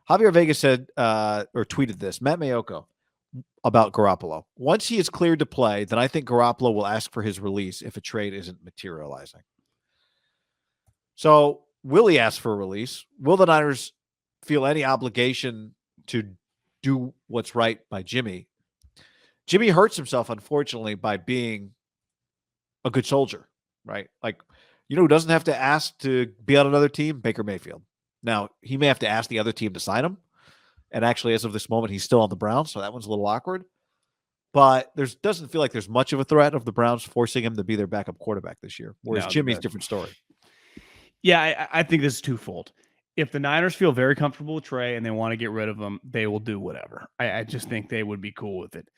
Javier Vega said or tweeted this, Matt Mayoko, about Garoppolo. Once he is cleared to play, then I think Garoppolo will ask for his release if a trade isn't materializing. So will he ask for a release? Will the Niners feel any obligation to do what's right by Jimmy? Jimmy hurts himself, unfortunately, by being a good soldier, right? Like, who doesn't have to ask to be on another team? Baker Mayfield. Now, he may have to ask the other team to sign him. And actually, as of this moment, he's still on the Browns, so that one's a little awkward. But doesn't feel like there's much of a threat of the Browns forcing him to be their backup quarterback this year. Whereas Jimmy's a different story. Yeah, I think this is twofold. If the Niners feel very comfortable with Trey and they want to get rid of him, they will do whatever. I just think they would be cool with it.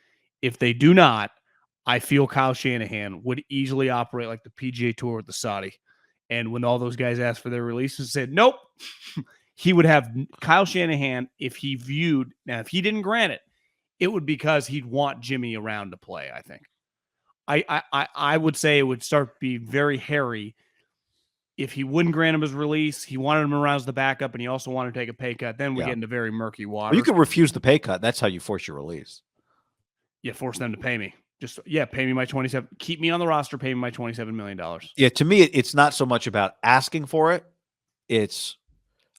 If they do not, I feel Kyle Shanahan would easily operate like the PGA Tour with the Saudi. And when all those guys asked for their releases, said, nope, he would have Kyle Shanahan, if he didn't grant it, it would be because he'd want Jimmy around to play, I think. I would say it would start to be very hairy if he wouldn't grant him his release, he wanted him around as the backup, and he also wanted to take a pay cut. Then we get into very murky water. Well, you can refuse the pay cut. That's how you force your release. Yeah, force them to pay me. Pay me my 27. Keep me on the roster. Pay me my $27 million. Yeah, to me, it's not so much about asking for it.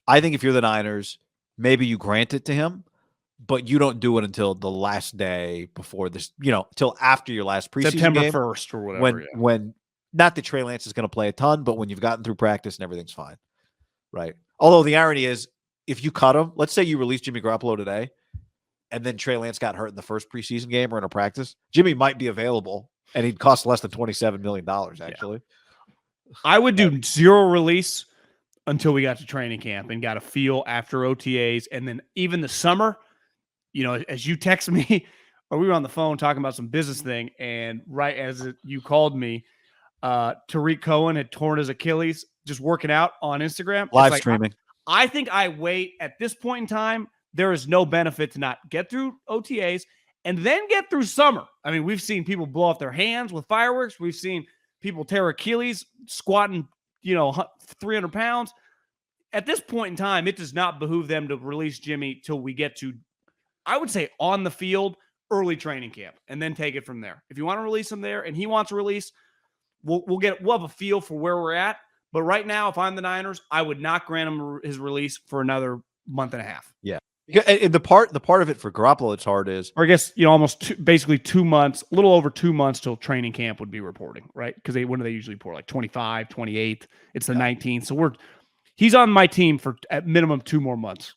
I think if you're the Niners, maybe you grant it to him, but you don't do it until the last day before this. Until after your last preseason September game, 1st or whatever. When not that Trey Lance is going to play a ton, but when you've gotten through practice and everything's fine, right? Although the irony is, if you cut him, let's say you release Jimmy Garoppolo today, and then Trey Lance got hurt in the first preseason game or in a practice, Jimmy might be available, and he'd cost less than $27 million, actually. Yeah. I would do zero release until we got to training camp and got a feel after OTAs, and then even the summer, as you text me, or we were on the phone talking about some business thing, and right as you called me, Tariq Cohen had torn his Achilles just working out on Instagram. Live streaming. I think I wait at this point in time. There is no benefit to not get through OTAs and then get through summer. I mean, we've seen people blow off their hands with fireworks. We've seen people tear Achilles squatting, 300 pounds. At this point in time, it does not behoove them to release Jimmy till we get to, I would say, on the field, early training camp, and then take it from there. If you want to release him there and he wants a release, we'll have a feel for where we're at. But right now, if I'm the Niners, I would not grant him his release for another month and a half. Yeah. And the part of it for Garoppolo it's hard is, or I guess basically 2 months, a little over 2 months till training camp would be reporting, right? Because when do they usually report? Like 25, 28. It's the 19th. So he's on my team for at minimum 2 more months.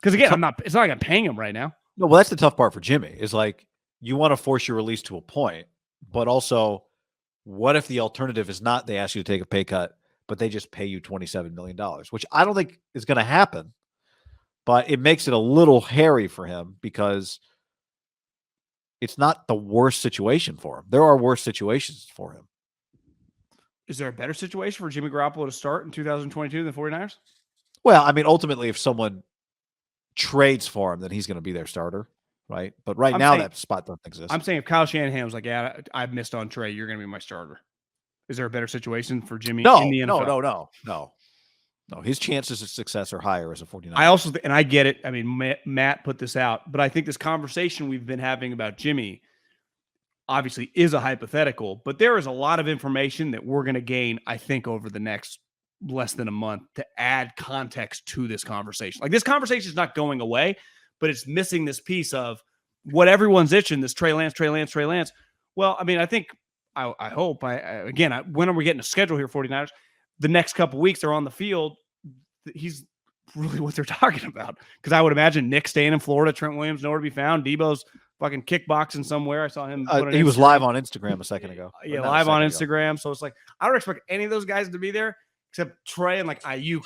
Because again, it's not like I'm paying him right now. No, well, that's the tough part for Jimmy is like you want to force your release to a point, but also what if the alternative is not they ask you to take a pay cut, but they just pay you $27 million, which I don't think is going to happen. But it makes it a little hairy for him because it's not the worst situation for him. There are worse situations for him. Is there a better situation for Jimmy Garoppolo to start in 2022 than the 49ers? Well, I mean, ultimately, if someone trades for him, then he's going to be their starter, right? But that spot doesn't exist. I'm saying if Kyle Shanahan was like, yeah, I've missed on Trey, you're going to be my starter. Is there a better situation for Jimmy in the NFL? No, his chances of success are higher as a 49er. I also, and I get it. I mean, Matt put this out, but I think this conversation we've been having about Jimmy obviously is a hypothetical, but there is a lot of information that we're going to gain, I think, over the next less than a month to add context to this conversation. Like this conversation is not going away, but it's missing this piece of what everyone's itching, this Trey Lance. Well, I mean, I think, I hope, when are we getting a schedule here, 49ers? The next couple weeks they're on the field. He's really what they're talking about. Because I would imagine Nick staying in Florida, Trent Williams nowhere to be found. Debo's fucking kickboxing somewhere. I saw him. He was live on Instagram a second ago. Yeah, live on Instagram. So it's like, I don't expect any of those guys to be there except Trey and like Ayuk.